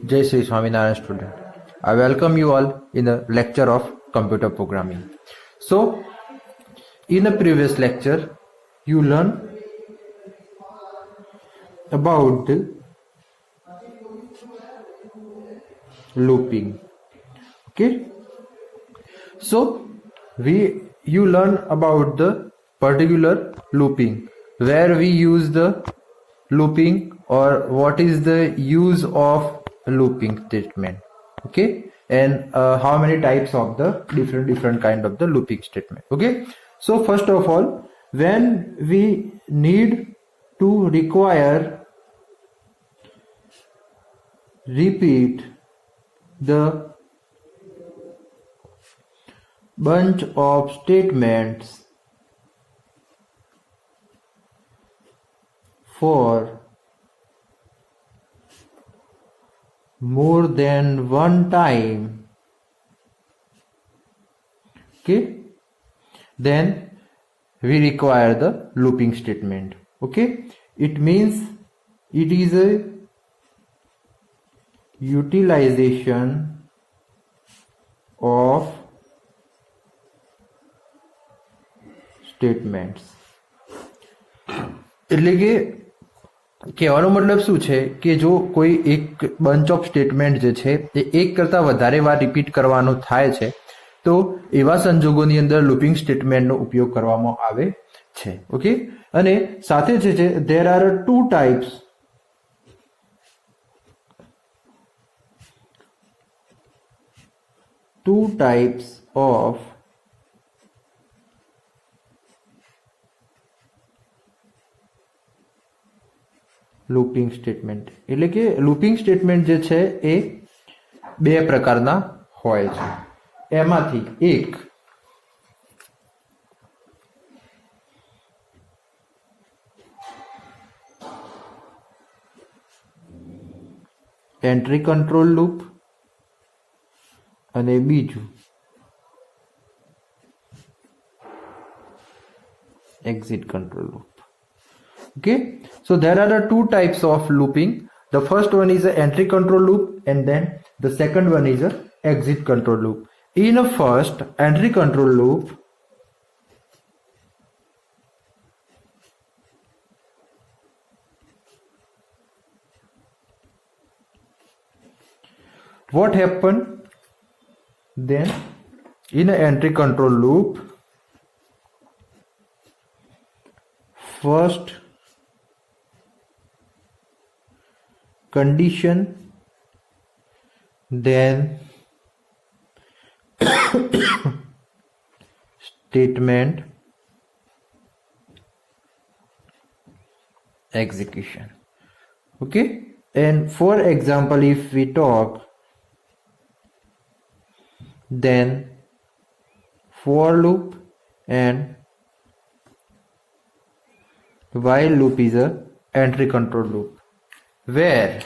Jai Sri Swaminarayan student. I welcome you all in the lecture of computer programming. So, in the previous lecture, you learned about the looping. Okay. So, you learn about the particular looping, where we use the looping or what is the use of looping statement. Okay, and how many types of the different kind of the looping statement. Okay, so first of all, when we need to repeat the bunch of statements for more than one time, okay, then we require the looping statement. Okay, it means it is a utilization of statements. એટલે કે કહેવાનો મતલબ શું છે કે જો કોઈ એક બંચ ઓફ સ્ટેટમેન્ટ જે છે એ એક કરતા વધારે વાર રિપીટ કરવાનો થાય છે તો એવા સંજોગોની અંદર લૂપિંગ સ્ટેટમેન્ટનો ઉપયોગ કરવામાં આવે છે. ઓકે, અને સાથે જે છે there are two types of looping statement. એટલે કે લૂપિંગ સ્ટેટમેન્ટ જે છે એ બે પ્રકારના હોય છે. એમાંથી એક એન્ટ્રી કંટ્રોલ લૂપ અને બીજું exit control loop. Okay, so there are the two types of looping. The first one is a entry control loop and then the second one is a exit control loop. In a first entry control loop, what happened then? In an entry control loop, first condition, then statement, execution. Okay, and for example, if we talk, then for loop and while loop is a entry control loop, where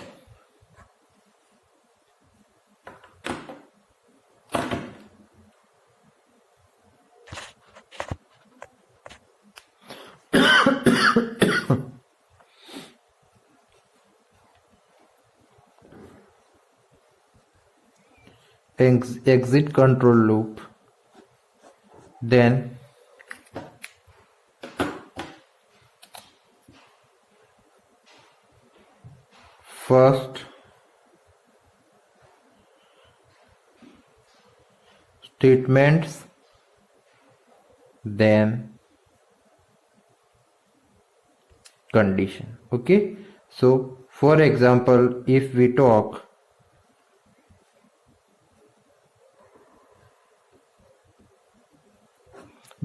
exit control loop, then first statements, then condition. Okay, so for example, if we talk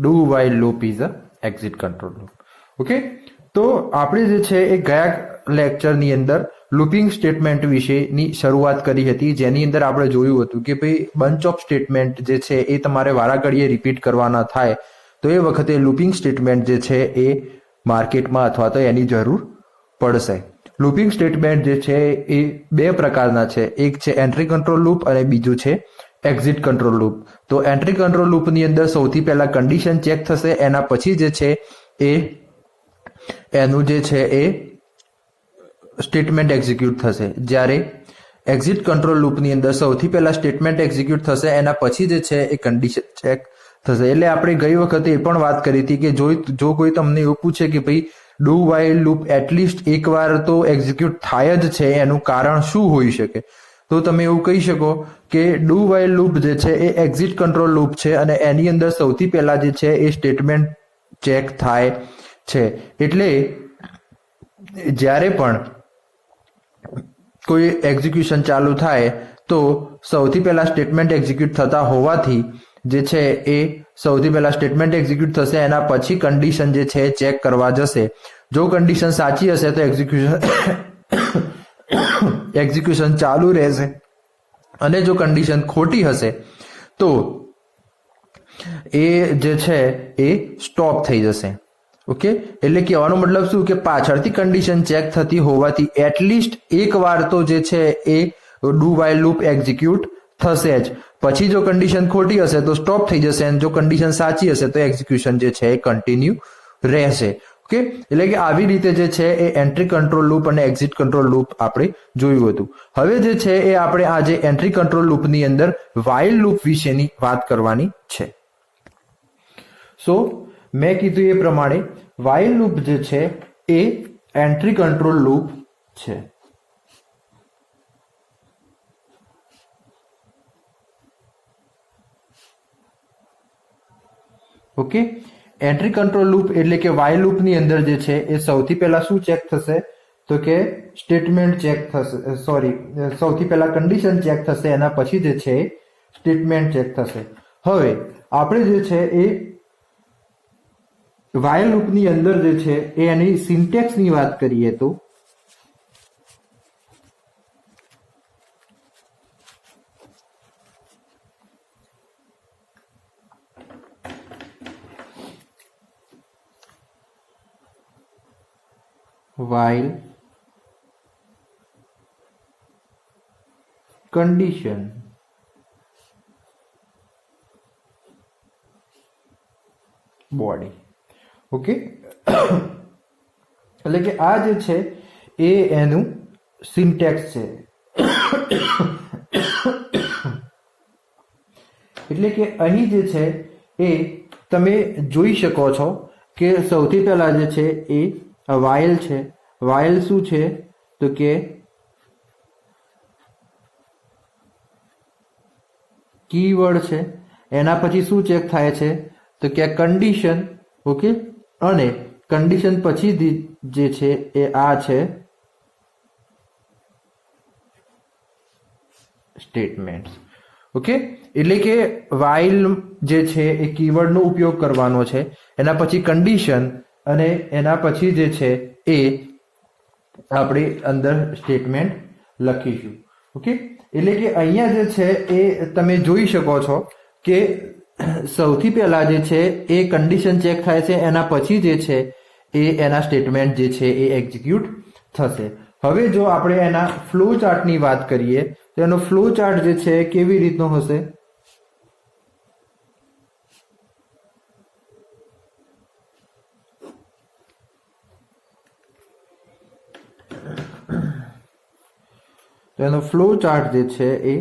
do while loop is a exit control loop. Okay, તો આપણે જે છે એ ગયા લેક્ચરની અંદર looping statement વિશેની શરૂઆત કરી હતી, જેની અંદર આપણે જોયું હતું કે ભાઈ બંચ ઓફ સ્ટેટમેન્ટ જે છે એ તમારે વારાઘડીએ રિપીટ કરવાના થાય તો એ વખતે લૂપિંગ સ્ટેટમેન્ટ જે છે એ માર્કેટમાં અથવા તો એની જરૂર પડશે. લૂપિંગ સ્ટેટમેન્ટ જે છે એ બે પ્રકારના છે, એક છે એન્ટ્રી કંટ્રોલ લૂપ અને બીજું છે એક્ઝિટ કંટ્રોલ લૂપ. તો એન્ટ્રી કંટ્રોલ લૂપની અંદર સૌથી પહેલા કન્ડિશન ચેક થશે, એના પછી જે છે એ એનું જે છે એ સ્ટેટમેન્ટ એક્ઝિક્યુટ થશે. જ્યારે એક્ઝિટ કંટ્રોલ લૂપની અંદર સૌથી પહેલા સ્ટેટમેન્ટ એક્ઝિક્યુટ થશે, એના પછી જે છે એ કન્ડિશન ચેક થશે. એટલે આપણે ગઈ વખતે એ પણ વાત કરી હતી કે જો કોઈ તમને એવું પૂછે કે ભાઈ ડુ વાઇલ લૂપ એટલીસ્ટ એકવાર તો એક્ઝિક્યુટ થાય જ છે, એનું કારણ શું હોઈ શકે, તો તમે એવું કહી શકો કે ડુ વાઇલ લૂપ જે છે એ એક્ઝિટ કંટ્રોલ લૂપ છે અને એની અંદર સૌથી પહેલા જે છે એ સ્ટેટમેન્ટ ચેક થાય છે. એટલે જ્યારે પણ કોઈ એક્ઝિક્યુશન ચાલુ થાય તો સૌથી પહેલા સ્ટેટમેન્ટ એક્ઝિક્યુટ થતા હોવાથી જે છે એ સૌથી પહેલા સ્ટેટમેન્ટ એક્ઝિક્યુટ થશે, એના પછી કન્ડિશન જે છે ચેક કરવા જશે. જો કન્ડિશન સાચી હશે તો એક્ઝિક્યુશન ચાલુ રહેશે અને જો કન્ડિશન ખોટી હશે તો એ જે છે એ સ્ટોપ થઈ જશે. ઓકે, એટલે કહેવાનો મતલબ શું કે પાછળથી કન્ડિશન ચેક થતી હોવાથી એટલીસ્ટ એક વાર તો જે છે એ ડુ વાઇલ લૂપ એક્ઝિક્યુટ થશે જ. પછી જો કન્ડિશન ખોટી હશે તો સ્ટોપ થઈ જશે અને જો કન્ડિશન સાચી હશે તો એક્ઝિક્યુશન જે છે એ કન્ટિન્યુ રહેશે. ઓકે, એટલે કે આવી રીતે જે છે એ એન્ટ્રી કંટ્રોલ લૂપ અને એક્ઝિટ કંટ્રોલ લૂપ આપણે જોયું હતું. હવે જે છે એ આપણે આજે એન્ટ્રી કંટ્રોલ લૂપની અંદર વાઇલ લૂપ વિશેની વાત કરવાની છે. સો મેં કીધું એ પ્રમાણે વાઇલ લૂપ જે છે એ એન્ટ્રી કંટ્રોલ લૂપ છે. ઓકે, એન્ટ્રી કંટ્રોલ લૂપ એટલે કે વાઇલ લૂપની અંદર જે છે એ સૌથી પહેલા શું ચેક થશે તો કે સ્ટેટમેન્ટ ચેક થશે, સૌથી પહેલા કન્ડિશન ચેક થશે, એના પછી જે છે સ્ટેટમેન્ટ ચેક થશે. હવે આપણે જે છે એ વાઇલ લૂપની અંદર જે છે એ એની સિન્ટેક્સની વાત કરીએ તો while condition body. ઓકે, એટલે કે આ જે છે એ એનું સિન્ટેક્સ છે. એટલે કે અહીં જે છે એ તમે જોઈ શકો છો કે સૌથી પહેલા જે છે એ વાઇલ છે. વાઇલ શું છે તો કે કીવર્ડ છે. એના પછી શું ચેક થાય છે તો કે કન્ડિશન. ઓકે, અને કન્ડિશન પછી જે છે એ આ છે સ્ટેટમેન્ટ. ઓકે, એટલે કે વાઇલ જે છે એ કીવર્ડનો ઉપયોગ કરવાનો છે, એના પછી કન્ડિશન અને એના પછી જે છે એ આપણે અંદર સ્ટેટમેન્ટ લખીશું. ઓકે, એટલે કે અહીંયા જે છે એ તમે જોઈ શકો છો કે સૌથી પહેલા જે છે એ કન્ડિશન ચેક થાય છે, એના પછી જે છે એ એના સ્ટેટમેન્ટ જે છે એ એક્ઝિક્યુટ થશે. હવે જો આપણે એના ફ્લો ચાર્ટની વાત કરીએ તો એનો ફ્લો ચાર્ટ જે છે કેવી રીતનો હશે તો એનો ફ્લો ચાર્ટ જે છે એ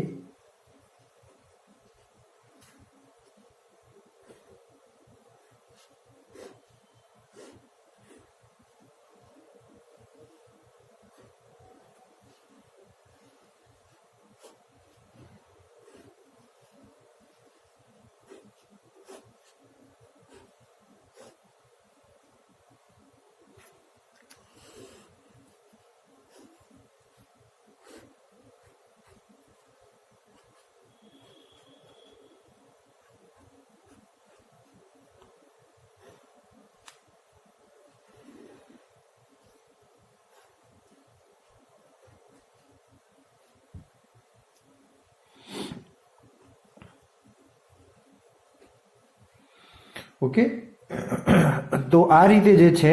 ઓકે, તો આ રીતે જે છે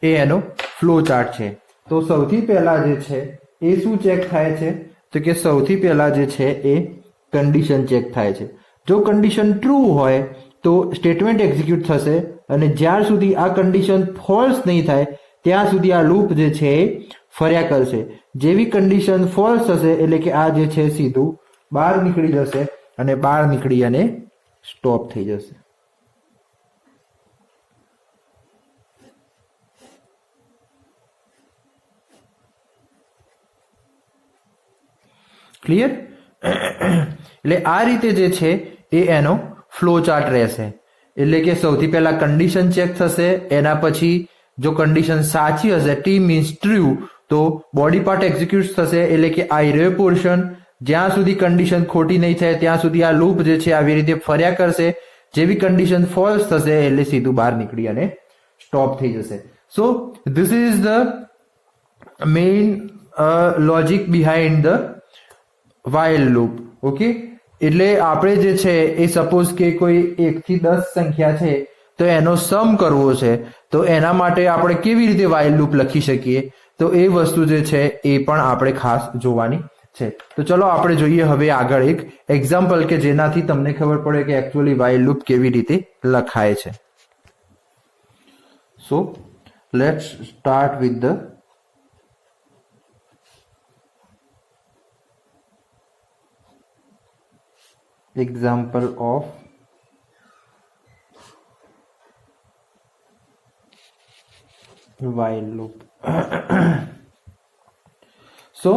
એ એનો ફ્લો ચાર્ટ છે. તો સૌથી પહેલા જે છે એ શું ચેક થાય છે તો કે સૌથી પહેલા જે છે એ કન્ડિશન ચેક થાય છે. જો કન્ડિશન ટ્રુ હોય તો સ્ટેટમેન્ટ એક્ઝિક્યુટ થશે અને જ્યાર સુધી આ કન્ડિશન ફોલ્સ નહીં થાય ત્યાં સુધી આ લૂપ જે છે એ ફર્યા કરશે. જેવી કન્ડિશન ફોલ્સ થશે એટલે કે આ જે છે સીધું બહાર નીકળી જશે અને બહાર નીકળી અને સ્ટોપ થઈ જશે. ક્લિયર? એટલે આ રીતે જે છે એ એનો ફ્લો ચાર્ટ રહેશે. એટલે કે સૌથી પહેલા કન્ડિશન ચેક થશે, એના પછી જો કન્ડિશન સાચી હશે, ટી મીન્સ ટ્રુ, તો બોડી પાર્ટ એક્ઝિક્યુટ થશે. એટલે કે આ રે પોર્શન જ્યાં સુધી કન્ડિશન ખોટી નહીં થાય ત્યાં સુધી આ લૂપ જે છે આવી રીતે ફર્યા કરશે. જેવી કન્ડિશન ફોલ્સ થશે એટલે સીધું બહાર નીકળી અને સ્ટોપ થઈ જશે. So this is the main logic behind the while loop. Okay, એટલે આપણે જે છે એ સપોઝ કે કોઈ 1 થી 10 સંખ્યા છે તો એનો સમ કરવો છે, તો એના માટે આપણે કેવી રીતે while loop લખી શકીએ, તો એ વસ્તુ જે છે એ પણ આપણે ખાસ જોવાની છે. તો ચલો આપણે જોઈએ હવે આગળ એક એક્ઝામ્પલ કે જેનાથી તમને ખબર પડે કે એકચ્યુઅલી while loop કેવી રીતે લખાય છે. So let's start with the example of while loop. So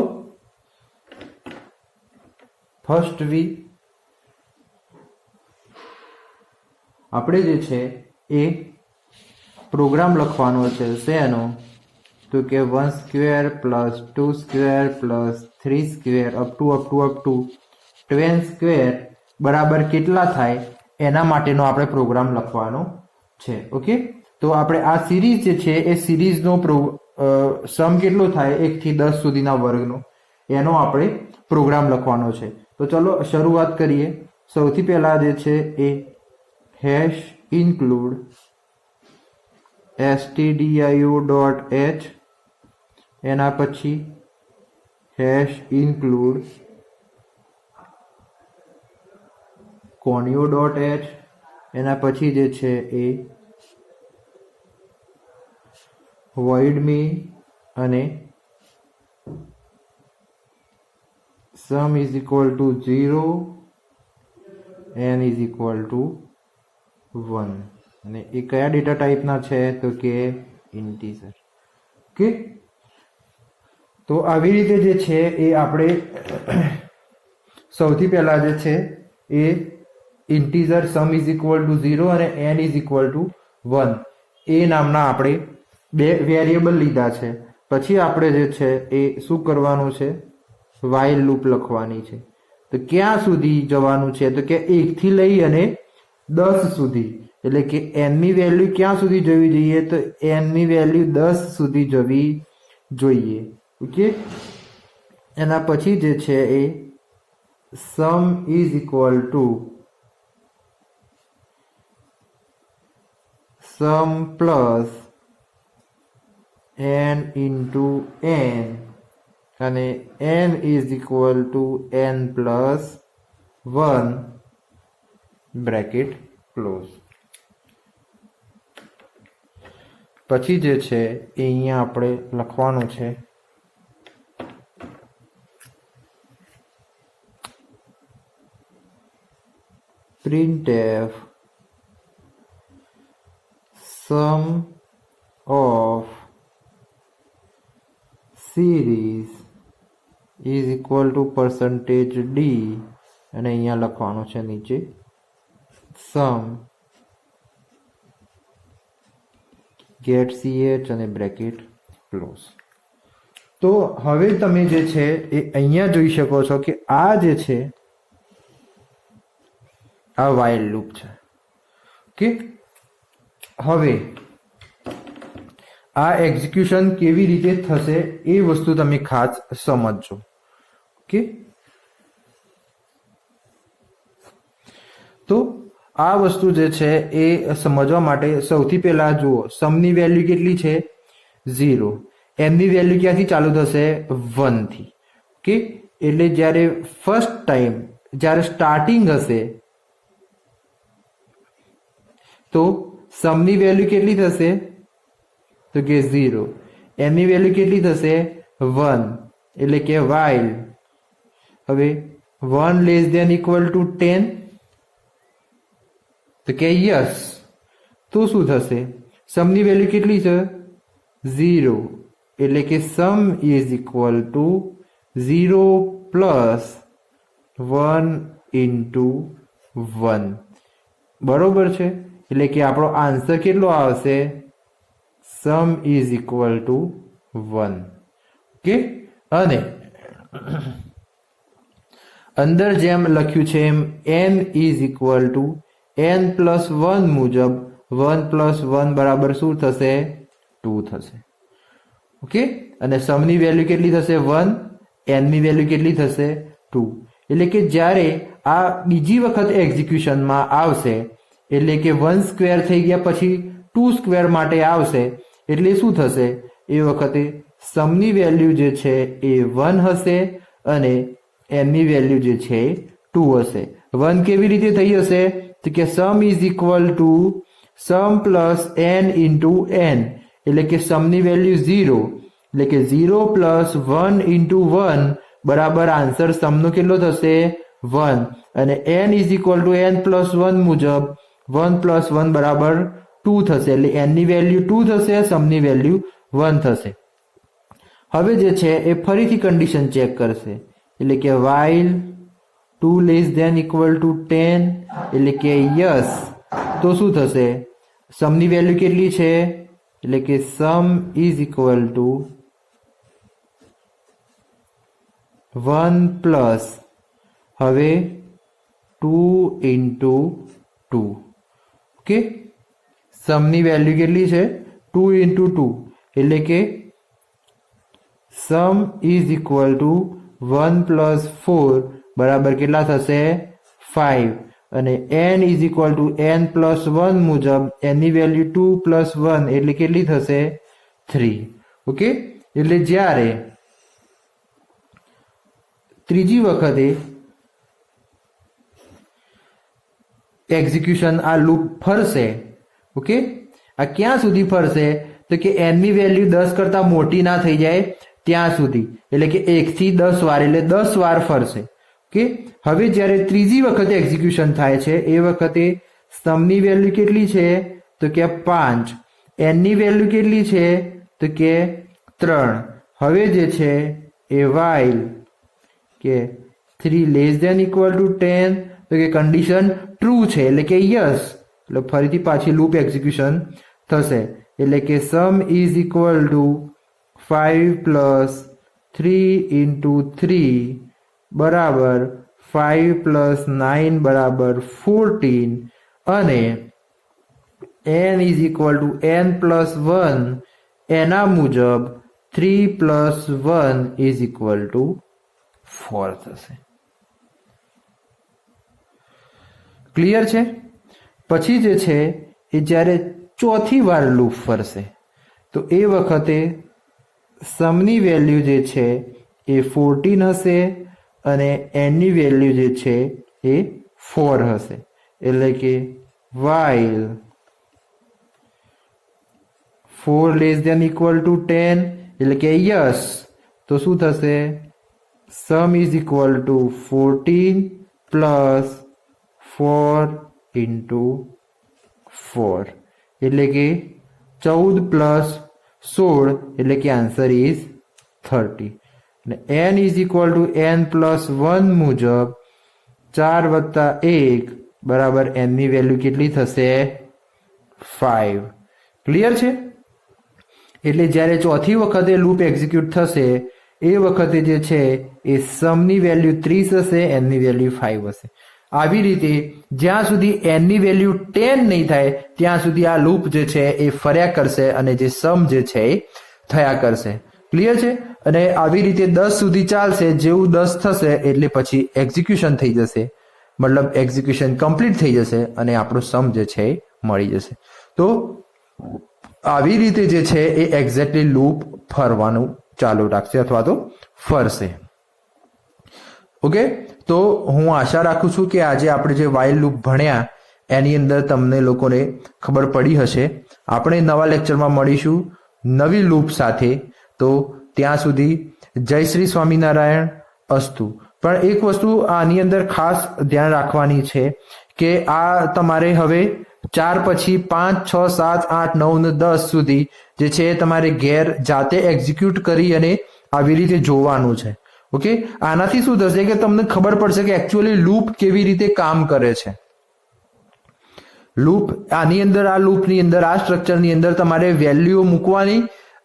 first આપણે જે છે એ પ્રોગ્રામ લખવાનો છે શેનો, તો કે 1 square plus 2 square plus 3 square up to 12 square બરાબર કેટલા થાય એના માટેનો આપણે પ્રોગ્રામ લખવાનો છે. ઓકે, તો આપણે આ સિરીઝ જે છે એ સિરીઝનો સમ કેટલો થાય 1 થી 10 સુધીના વર્ગનો, એનો આપણે પ્રોગ્રામ લખવાનો છે. તો ચલો શરૂઆત કરીએ. સૌથી પહેલા જે છે એ હેશ ઇન્ક્લુડ stdio.h, એના પછી હેશ ઇન્ક્લુડ conio.h, એના પછી જે છે એ void main અને sum is equal to 0 n is equal to 1 અને એ કયા ડેટા ટાઈપના છે તો કે ઇન્ટીજર. ઓકે, તો આવી રીતે જે છે એ આપણે સૌથી પહેલા જે છે એ integer sum is equal to 0 અને n ઇઝ ઇક્વલ ટુ 1 એ નામના આપણે બે વેરિયેબલ લીધા છે. પછી આપણે જે છે એ શું કરવાનું છે, while loop લખવાની છે. તો ક્યાં સુધી જવાનું છે તો કે 1 થી લઈ અને 10 સુધી, એટલે કે n ની વેલ્યુ ક્યાં સુધી જવી જોઈએ તો n ની વેલ્યુ 10 સુધી જવી જોઈએ. ઓકે, એના પછી જે છે એ sum is equal to sum plus n into n અને n is equal to n plus 1 bracket close. પછી જે છે એ અહીંયા આપણે લખવાનું છે printf sum of series is equal to percentage d અને અહીંયા લખવાનું છે નીચે sum get ch અને બ્રેકેટ ક્લોઝ. તો હવે તમે જે છે એ અહીંયા જોઈ શકો છો કે આ જે છે આ while loop છે. ઓકે, હવે આ એક્ઝિક્યુશન કેવી રીતે થશે એ વસ્તુ તમે ખાસ સમજજો. ઓકે, તો આ વસ્તુ જે છે એ સમજવા માટે સૌથી પહેલા જુઓ સમની વેલ્યુ કેટલી છે 0, n ની વેલ્યુ ક્યાંથી ચાલુ થશે 1 થી. ઓકે, એટલે જ્યારે ફર્સ્ટ ટાઈમ જ્યારે સ્ટાર્ટિંગ હશે તો સમની વેલ્યુ કેટલી થશે તો કે 0, n ની વેલ્યુ કેટલી થશે 1, એટલે કે while હવે 1 લેસ ધેન ઇક્વલ ટુ 10 તો કે યસ, તો શું થશે? સમની વેલ્યુ કેટલી છે? 0, એટલે કે sum is equal to 0 plus 1 into 1, બરોબર છે? એટલે કે આપણો આન્સર કેટલો આવશે? Sum is equal to 1. Okay, અને અંદર જેમ લખ્યું છે એમ n is equal to n plus 1 મુજબ 1 પ્લસ 1 બરાબર શું થશે? 2 થશે. ઓકે, અને સમની વેલ્યુ કેટલી થશે? 1, n ની વેલ્યુ કેટલી થશે? 2. એટલે કે જ્યારે આ બીજી વખત એક્ઝિક્યુશનમાં આવશે એટલે કે 1 સ્ક્વેર થઈ ગયા પછી 2 સ્ક્વેર માટે આવશે એટલે શું થશે? એ વખતે સમની વેલ્યુ જે છે એ 1 હશે અને n ની વેલ્યુ જે છે 2 હશે. 1 કેવી રીતે થઈ હશે? તો કે sum is equal to sum plus n into n, એટલે કે સમની વેલ્યુ 0, એટલે કે 0 પ્લસ 1 ઇન્ટુ 1 બરાબર આન્સર સમનો કેટલો થશે? 1, અને n is equal to n plus 1 મુજબ 1 પ્લસ 1 બરાબર 2 થશે, એટલે n ની વેલ્યુ 2 થશે, સમની વેલ્યુ 1 થશે. હવે જે છે એ ફરીથી કન્ડિશન ચેક કરશે, એટલે કે while 2 less than equal to 10, એટલે કે યસ, તો શું થશે? સમની વેલ્યુ કેટલી છે? એટલે કે sum is equal to 1 plus હવે 2 ઇન્ટુ 2. ઓકે, સમની વેલ્યુ કેટલી છે? 2 ઇન્ટુ 2, એટલે કે sum is equal to 1 plus 4 બરાબર કેટલા થશે? 5, અને n is equal to n plus 1 મુજબ n ની વેલ્યુ 2 પ્લસ 1 એટલે કેટલી થશે? 3. ઓકે, એટલે જ્યારે ત્રીજી વખતે એક્ઝિક્યુશન આ લૂપ ફરશે, ઓકે, આ ક્યાં સુધી ફરશે? તો કે n ની વેલ્યુ 10 કરતા મોટી ના થઈ જાય ત્યાં સુધી, એટલે કે 1 થી 10 વાર, એટલે 10 વાર ફરશે. ઓકે, હવે જ્યારે ત્રીજી વખતે એક્ઝિક્યુશન થાય છે એ વખતે સમની વેલ્યુ કેટલી છે? તો કે 5, n ની વેલ્યુ કેટલી છે? તો કે 3. હવે જે છે એ while કે 3 લેસ ધેન ઇક્વલ ટુ 10, તો કે કન્ડિશન ટ્રુ છે, એટલે કે યસ, એટલે ફરીથી પાછી લૂપ એક્ઝિક્યુશન થશે, એટલે કે sum is equal to 5 plus 3 into 3 બરાબર 5 પ્લસ 9 બરાબર 14, અને n is equal to n plus 1 એના મુજબ 3 પ્લસ 1 ઇઝ ઇક્વલ ટુ 4 થશે. ક્લિયર છે? પછી જે છે એ જ્યારે ચોથી વાર લૂપ ફરશે તો એ વખતે સમની વેલ્યુ જે છે એ 14 હશે અને n ની વેલ્યુ જે છે એ 4 હશે, એટલે કે while 4 less than equal to 10, એટલે કે યસ, તો શું થશે? Sum is equal to 14 plus 4 into 4, એટલે કે 14 પ્લસ 16, એટલે કે આન્સર ઇઝ 30. અને n is equal to n plus 1 મુજબ 4 વત્તા 1 બરાબર n ની વેલ્યુ કેટલી થશે? 5. ક્લિયર છે? એટલે જ્યારે ચોથી વખતે લૂપ એક્ઝિક્યુટ થશે એ વખતે જે છે એ સમની વેલ્યુ 30 હશે, n ની વેલ્યુ 5 હશે. આવી રીતે જ્યાં સુધી n ની વેલ્યુ 10 નહીં થાય ત્યાં સુધી આ લૂપ જે છે એ ફર્યા કરશે અને જે સમ જે છે એ થયા કરશે. ક્લિયર છે? અને આવી રીતે 10 સુધી ચાલશે, જેવું 10 થશે એટલે પછી એક્ઝિક્યુશન થઈ જશે, મતલબ એક્ઝિક્યુશન કમ્પ્લીટ થઈ જશે અને આપણો સમ જે છે એ મળી જશે. તો આવી રીતે જે છે એ એક્ઝેક્ટલી લૂપ ફરવાનું ચાલુ રાખશે અથવા તો ફરશે. ઓકે, તો હું આશા રાખું છું કે આજે આપણે જે while લૂપ ભણ્યા એની અંદર તમને લોકોને ખબર પડી હશે. આપણે નવા લેક્ચરમાં મળીશું નવી લૂપ સાથે. તો ત્યાં સુધી જય શ્રી સ્વામિનારાયણ અસ્તુ. પણ એક વસ્તુ આની અંદર ખાસ ધ્યાન રાખવાની છે કે આ તમારે હવે 4 પછી 5, 6, 7, 8, 9 ને 10 સુધી જે છે તમારે ઘેર જાતે એક્ઝિક્યુટ કરી અને આવી રીતે જોવાનું છે. ઓકે, આનાથી શું થશે કે તમને ખબર પડશે કે એકચ્યુઅલી લૂપ કેવી રીતે કામ કરે છે. લૂપ આની અંદર, આ લૂપની અંદર, આ સ્ટ્રક્ચરની અંદર તમારે વેલ્યુ મૂકવાની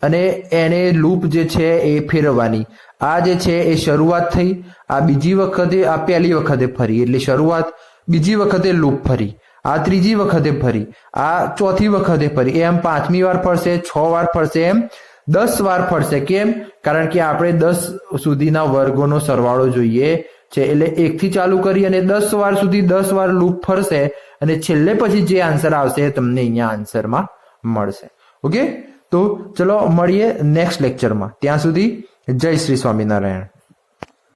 અને એને લૂપ જે છે એ ફેરવવાની. આ જે છે એ શરૂઆત થઈ, આ બીજી વખતે, આ પહેલી વખતે ફરી એટલે શરૂઆત, બીજી વખતે લૂપ ફરી, આ ત્રીજી વખતે ફરી, આ ચોથી વખતે ફરી, એમ 5મી વાર ફરશે, 6 વાર ફરશે, એમ 10 વાર ફરશે. કેમ? કારણ કે આપણે 10 સુધીના વર્ગોનો સરવાળો જોઈએ છે. એટલે 1 થી ચાલુ કરી અને 10 વાર સુધી 10 વાર લૂપ ફરશે અને છેલ્લે પછી જે આન્સર આવશે તમને અહીંયા આન્સરમાં મળશે. ઓકે, તો ચલો મળીએ નેક્સ્ટ લેક્ચરમાં. ત્યાં સુધી જય શ્રી સ્વામિનારાયણ.